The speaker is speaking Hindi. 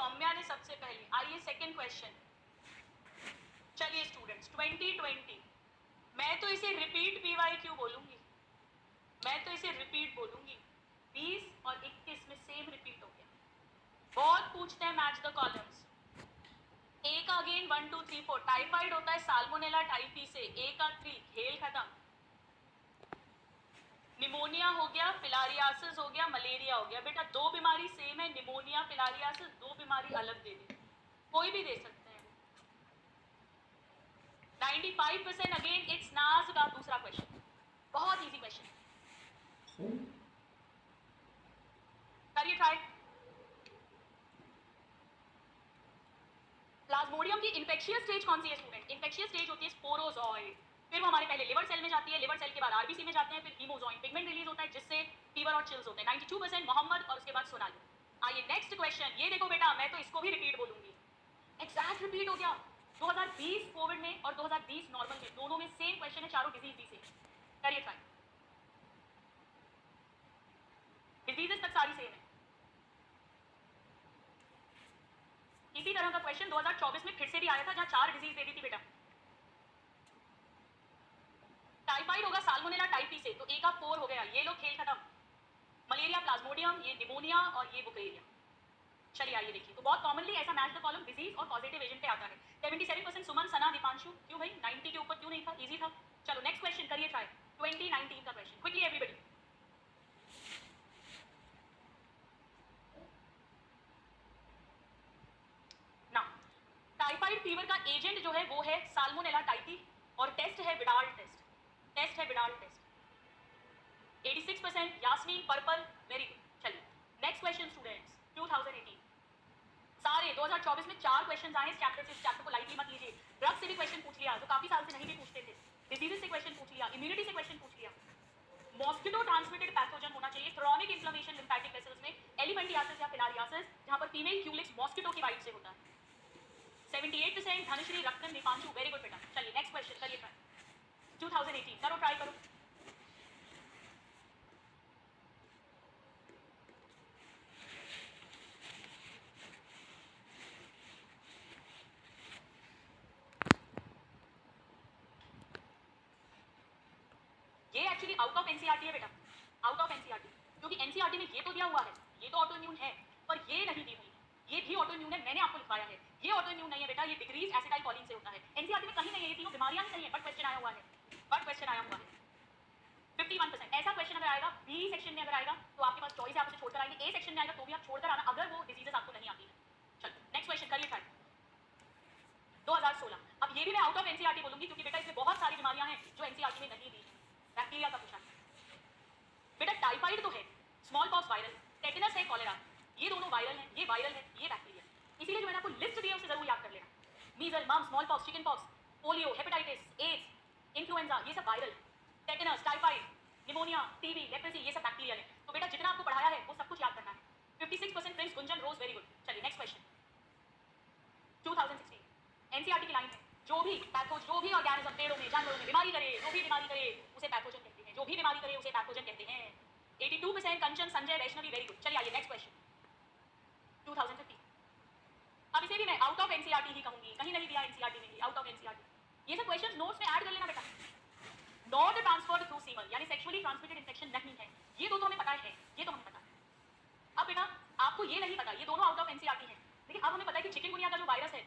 सौम्या ने सबसे पहले। आइए सेकंड क्वेश्चन। चलिए स्टूडेंट्स 2020, मैं तो इसे रिपीट PYQ बोलूंगी, मैं तो इसे रिपीट बोलूंगी। 20 और 21 में सेम रिपीट हो गया। बहुत पूछते हैं मैच द कॉलम्स। ए का अगेन 1 2 3 4 टाइफाइड होता है साल्मोनेला टाइफी से। ए का 3 खेल खत्म। निमोनिया हो गया, फिलारियासिस हो गया, मलेरिया हो गया। बेटा दो बीमारी सेम है, निमोनिया फिलारियासिस, दो बीमारी अलग दे दे, कोई भी दे सकते हैं। 95% अगेन इट्स नाज का दूसरा क्वेश्चन, बहुत इजी क्वेश्चन, करिए ट्राई। प्लाज्मोडियम की इन्फेक्शियस स्टेज कौन सी है स्टूडेंट? इन्फेक्शियस स्टेज होती है स्पोरोजॉइड। फिर वो हमारे पहले लिवर सेल में जाती है, लिवर सेल के बाद आरबीसी में जाते हैं, फिर हीमोजॉइन पिगमेंट रिलीज होता है जिससे फीवर और चिल्स होते हैं। 92% मोहम्मद और उसके बाद सोनाली। आइए नेक्स्ट क्वेश्चन, ये देखो बेटा मैं तो इसको भी रिपीट बोलूंगी, एग्जैक्ट रिपीट हो गया। 2020 कोविड में और 2020 नॉर्मल में, दोनों में सेम क्वेश्चन है, चारों डिजीज भी से। करिए ट्राई, डिजीजेस तक सारी सेम है। इसी तरह का क्वेश्चन 2024 में फिर से भी आया था, जहां 4 डिजीज दे दी थी बेटा। टाइफाइड होगा साल्मोनेला टाइफी से, तो ए का 4 हो गया, ये लो खेल खत्म। मलेरिया प्लाज्मोडियम, ये निमोनिया और ये बुकेरिया। चलिए आइए देखिए, तो बहुत कॉमनली ऐसा मैच द कॉलम डिजीज और पॉजिटिव एजेंट पे आता है। 77% सुमन, सना, दीपांशु। क्यों भाई 90 के ऊपर क्यों नहीं था? इजी था। चलो नेक्स्ट क्वेश्चन करिए ट्राई। 2019 का क्वेश्चन, क्विकली एवरीबॉडी। ना, टाइफाइड फीवर का एजेंट जो है वो है साल्मोनेला टाइफी और टेस्ट है विडाल टेस्ट, टेस्ट है Widal test. 86% Yasmin purple, very good. चलिए नेक्स्ट क्वेश्चन स्टूडेंट्स, 2018 सारे 2024 में 4 क्वेश्चंस आए इस चैप्टर से। इस चैप्टर को लाइटली मत लीजिए। ड्रग से भी क्वेश्चन पूछ लिया, जो काफी साल से नहीं भी पूछते थे। डिजीजेस से क्वेश्चन पूछ लिया, इम्यूनिटी से क्वेश्चन पूछ लिया। मॉस्किटो ट्रांसमिटेड पैथोजन होना चाहिए, क्रॉनिक इन्फ्लेमेशन लिम्फेटिक वेसल्स में, एलिमेंटियासिस या फिलारियासिस, जहां पर फीमेल क्यूलिक्स मॉस्किटो की बाइट से होता है। 78% धनश्री, रक्तन, दीपांशु, वेरी गुड बेटा। चलिए नेक्स्ट क्वेश्चन करिए ट्राई। 2018 करो ट्राई करो। ये एक्चुअली आउट ऑफ एनसीईआरटी है बेटा, आउट ऑफ एनसीईआरटी, क्योंकि एनसीईआरटी में ये तो दिया हुआ है, ये तो ऑटो इम्यून है, पर ये नहीं दी हुई है। ये भी ऑटो इम्यून है, मैंने आपको लिखवाया है। ये ऑटो इम्यून नहीं है बेटा, ये डिक्रीज एसिटाइलकोलिन से होता है। एनसीईआरटी में कहीं नहीं है, ये तीनों बीमारियां ही नहीं है, बट क्वेश्चन आया हुआ है, बट क्वेश्चन आया हुआ है। 51% ऐसा क्वेश्चन अगर आएगा बी सेक्शन में, अगर आएगा तो आपके पास चॉइस है, आप उसे छोड़कर आएंगे। ए सेक्शन में आएगा तो भी आप छोड़कर आना, अगर वो डिजीजेस आपको नहीं आती है। चलो नेक्स्ट क्वेश्चन करिए ट्राई। 2016, अब ये भी मैं आउट ऑफ एनसीईआरटी बोलूंगी, क्योंकि बेटा इसमें बहुत सारी बीमारियां हैं जो एनसीईआरटी में नहीं दी। बैक्टीरिया का पूछा बेटा, टाइफाइड तो है, स्मॉल पॉक्स वायरल, टेटनस है, कॉलेरा, ये दोनों वायरल हैं, ये वायरल है, ये बैक्टीरिया। इसीलिए जो मैंने आपको लिस्ट दी है उसे जरूर याद कर लेना। Measles, mumps, smallpox, chickenpox, polio, hepatitis, AIDS, influenza, ये सब viral. Tetanus, typhoid, pneumonia, TB, leprosy, ये सब बैक्टीरियल है। तो बेटा जितना आपको पढ़ाया है वो सब कुछ याद करना है। 56% प्रिंस गुंजन रोज, वेरी गुड। चलिए नेक्स्ट क्वेश्चन। 2016 एनसीईआरटी की लाइन है, जो भी पैथोज, जो भी ऑर्गेनिज्म पेड़ों में जानवरों में बीमारी करे, जो भी बीमारी करे उसे पैथोजन कहते हैं, जो भी बीमारी करे उसे पैथोजन कहते हैं। 82% कंचन, संजय, वैष्णवी, वेरी गुड। चलिए आइए नेक्स्ट क्वेश्चन। 2015, अब इसे भी मैं आउट ऑफ एनसीईआरटी ही कहूंगी, कहीं नहीं दिया एनसीईआरटी में, आउट ऑफ एनसीईआरटी। ये सब क्वेश्चंस नोट्स में ऐड कर लेना बेटा। नॉट ट्रांसफर्ड थ्रू सीमन, यानी सेक्सुअली ट्रांसमिटेड इन्फेक्शन नहीं है, ये दो तो हमें पता है, ये तो हमें पता है। अब बेटा आपको ये नहीं पता, ये दोनों आउट ऑफ एनसीईआरटी है, लेकिन अब हमें पता है कि चिकनगुनिया का जो वायरस है